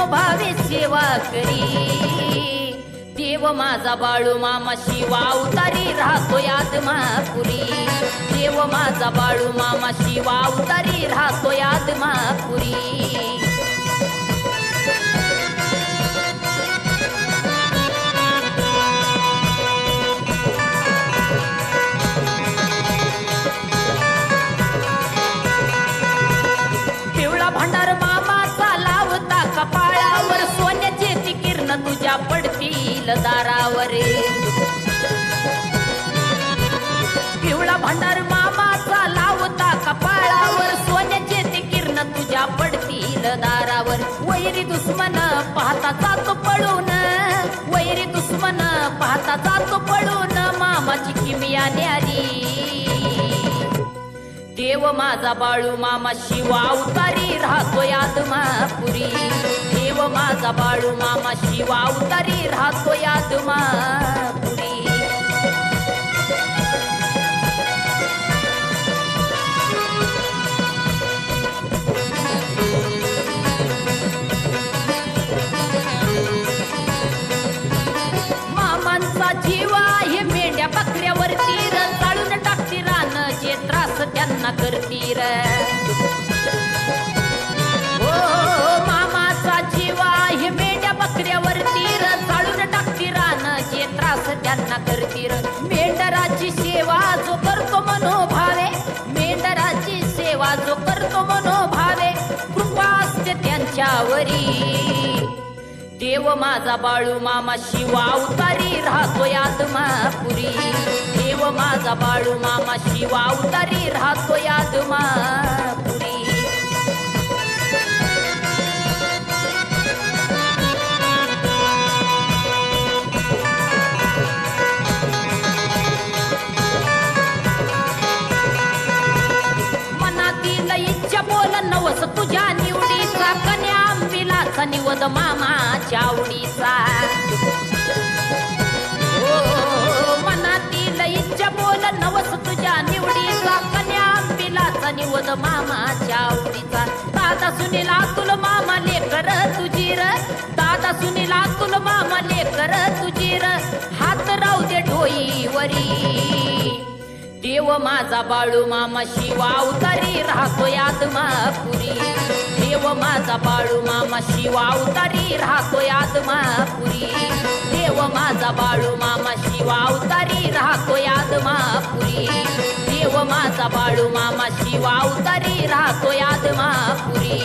मनोभावे सेवा करी देव माझा बाळू मामा शिवा उतारी राहतो आत्मापुरी देव माझा बाळू मामा शिवा उतारी राहतो आत्मापुरी भंडार मामाचा लावता कपाळावर सोन्याचे ती किरण तुझ्या पडतील दारावर पिवळा भंडार मामाचा लावता कपाळावर सोन्याचे ती किरण तुझ्या पडतील दारावर वैरी दुश्मन पाहता जातो पळून वैरी दुश्मन पाहता जातो पळून मामाची किमिया न्यारी देव माझा बाळू मामा शिवा उतारी राहतो आत्मापुरी देव माझा बाळू मामा शिवा उतारी राहतो आत्मापुरी मामांचा जीवा हे मेंढ्या बकऱ्यावरती चालून टाकती रान जे त्रास त्यांना करतीर हो मामाचा जीवा हे मेंढ्या बकऱ्यावरती चालून टाकती रान जे त्रास त्यांना करतीर मेंढराची सेवा जो करतो मनोभावे मेंढराची सेवा जो करतो मनोभावे कृपा असते त्यांच्यावरी देव माझा बाळू मामा शिवा उतारी राहतो आत्मापुरी देव माझा बाळू मामा शिवा उतारी राहतो आत्मापुरी मनातील इच्छा बोल नवस तुझ्या निवडीचा कन्या आंबिलाचा निवद मामाच्या आवडीचा मनातील इच्छा बोल नवस तुझ्या निवडीचा कन्या आंबिलाचा निवद मामाच्या आवडीचा दादा सुनीला तुल मामा लेकर तुझीर दादा सुनीला तुल मामा लेकर तुझीर हात राहू दे ढोईवरी देव माझा बाळू मामा शिवा उतारी राहतो आत्मापुरी देव माझा बाळू मामा शिवा उतारी राहतो आत्मापुरी देव माझा बाळू मामा शिवा उतारी राहतो आत्मापुरी देव माझा बाळू मामा शिवा उतारी राहतो आत्मापुरी